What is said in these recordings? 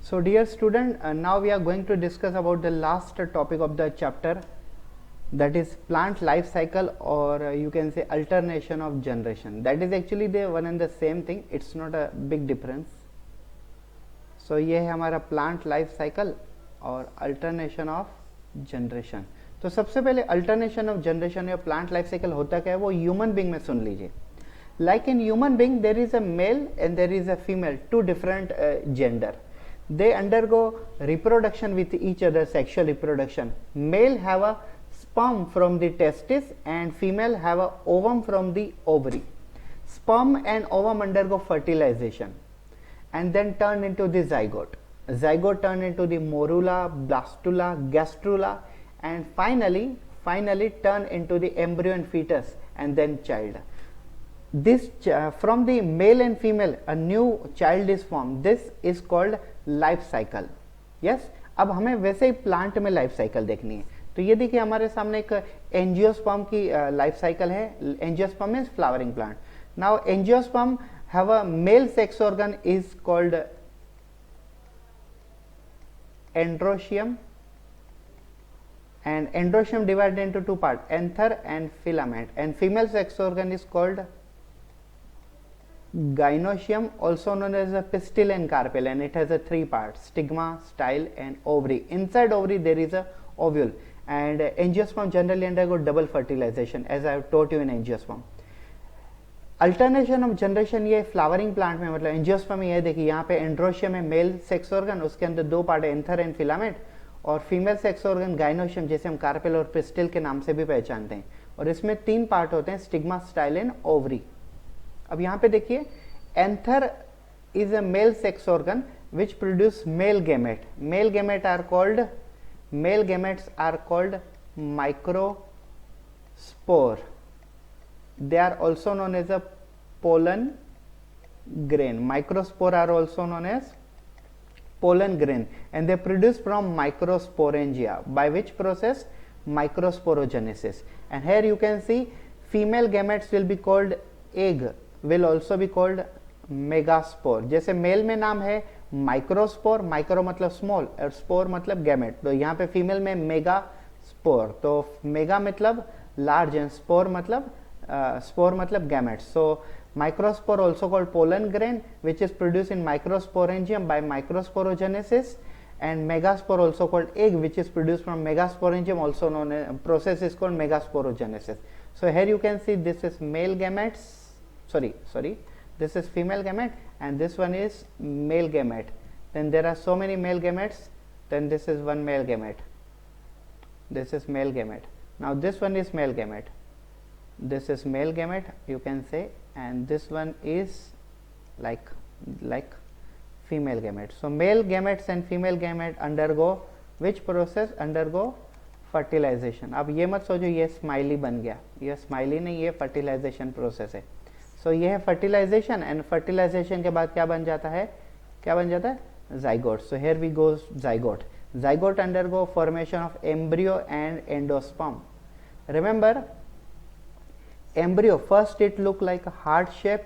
So dear student, now we are going to discuss about the last topic of the chapter, that is plant life cycle, or you can say alternation of generation. That is actually the one and the same thing, it's not a big difference. So ये है हमारा plant life cycle और alternation of generation. तो सबसे पहले alternation of generation या plant life cycle होता क्या है वो ह्यूमन बींग में सुन लीजिए. Like in human being, there is a male and there is a female, two different gender. They undergo reproduction with each other, sexual reproduction. Male have a sperm from the testis and female have a ovum from the ovary. Sperm and ovum undergo fertilization and then turn into the zygote. Zygote turn into the morula, blastula, gastrula, and finally turn into the embryo and fetus and then child. This from the male and female a new child is formed. This is called life cycle. Yes, अब हमें वैसे ही plant में life cycle देखनी है. तो ये देखिए हमारे सामने एक एंजियोस्पर्म की लाइफ साइकिल है. Angiosperm is flowering plant. Now angiosperm have a male sex organ is called androecium, and endometrium divided into two parts, anther and filament, and female sex organ is called gynoecium, also known as a pistil and carpel, and it has a three parts: stigma, style, and ovary. Inside ovary there is a ovule, and angiosperm generally undergo double fertilization, as I have taught you in angiosperm. Alternation of generation ये flowering plant में, मतलब angiosperm में ये देखिए यहाँ पे androecium है mail sex organ, उसके अंदर दो पार्ट है, एंथर एंड फिलामेंट, और फीमेल सेक्स ऑर्गन गाइनोशियम, जैसे हम कार्पेल और पिस्टिल के नाम से भी पहचानते हैं, और इसमें तीन पार्ट होते हैं: स्टिग्मा, स्टाइल एंड ओवरी. अब यहाँ पे देखिए anther is a male sex organ which produce male gamete. Male gametes are called microspore. They are also known as a pollen grain. Microspore are also known as pollen grain, and they produce from microsporangia, by which process? Microsporogenesis. And here you can see female gametes will be called egg, will also be called megaspore. जैसे mail में नाम है microspore, micro मतलब small और spore मतलब gamete, तो यहाँ पे फीमेल में मेगास्पोर. तो मेगा मतलब लार्ज एंड स्पोर मतलब spore matlab gametes. So microspore also called pollen grain, which is produced in microsporangium by microsporogenesis, and megaspore also called egg, which is produced from megasporangium, also known as process is called megasporogenesis. So here you can see this is male gametes, sorry this is female gamete, and this one is male gamete. Then there are so many male gametes, then this is one male gamete, this is male gamete. Now this one is male gamete, this is male gamete, you can say, and this one is like female gamete. So male gametes and female gamete undergo which process? Undergo fertilization. अब ये मत सोचो ये smiley बन गया, ये smiley नहीं, ये फर्टिलाइजेशन प्रोसेस है. सो ये है फर्टिलाइजेशन, एंड फर्टिलाइजेशन के बाद क्या बन जाता है? Zygote. So here we go zygote. Zygote undergo formation of embryo and endosperm. Remember, embryo first it look like a heart shape,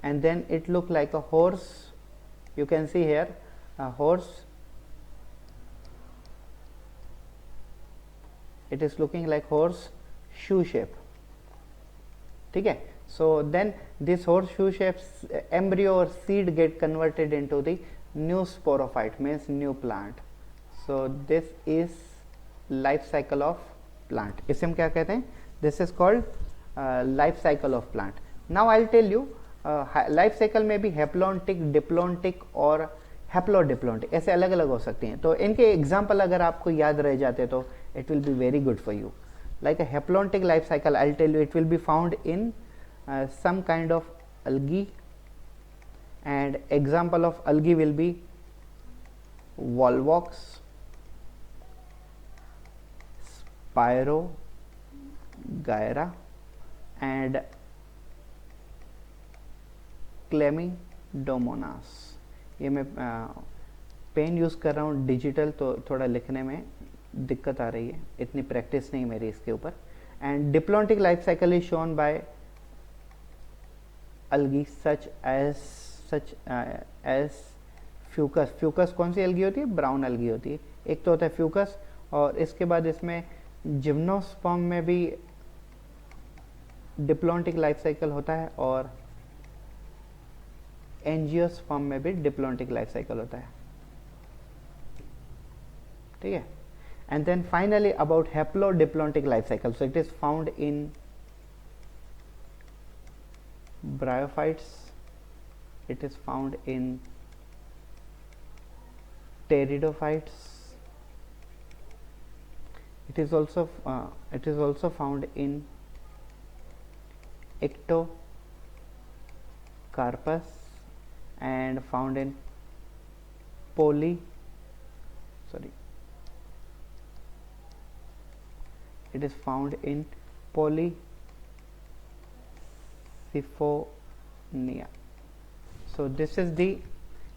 and then it look like a horse. You can see here a horse, it is looking like horse shoe shape. ठीक है. So then this horse shoe shape embryo or seed get converted into the new sporophyte, means new plant. So this is life cycle of plant. इसे हम क्या कहते हैं? This is called life cycle of plant. Now I tell you, life cycle में भी हेप्लोन्टिक, diplontic और हैप्लोडिप्लोन्टिक ऐसे अलग अलग हो सकती हैं. तो इनके एग्जाम्पल अगर आपको याद रह जाते तो it will be very good for you. Like a haplontic life cycle, I tell you, it will be found in some kind of algae, and example of algae will be volvox, Spirogyra and Chlamydomonas. ये मैं pen use कर रहा हूँ digital, तो थोड़ा लिखने में दिक्कत आ रही है, इतनी प्रैक्टिस नहीं मेरी इसके ऊपर. And diplontic life cycle is shown by algae such as Fucus, Fucus कौन सी एल्गी होती है? ब्राउन एल्गी होती है। एक तो होता है फ्यूकस, और इसके बाद इसमें जिम्नोस्पर्म में भी डिप्लॉन्टिक लाइफ साइकिल होता है, और एंजियोस्पर्म में भी डिप्लॉन्टिक लाइफ साइकिल होता है, ठीक है। And then finally about haplodiplontic life cycle, so it is found in bryophytes, it is found in pteridophytes, it is also found in ectocarpus and found in it is found in Polycyphonia. So this is the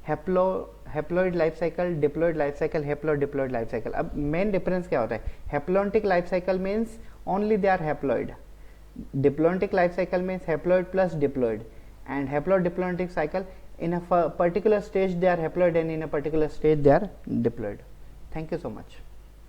haploid life cycle, diploid life cycle, haplodiploid life cycle. अब main difference क्या होता है? Haplontic life cycle means only they are haploid. Diplontic life cycle means haploid plus diploid, and haplodiplontic cycle, in a particular stage they are haploid and in a particular stage they are diploid. Thank you so much.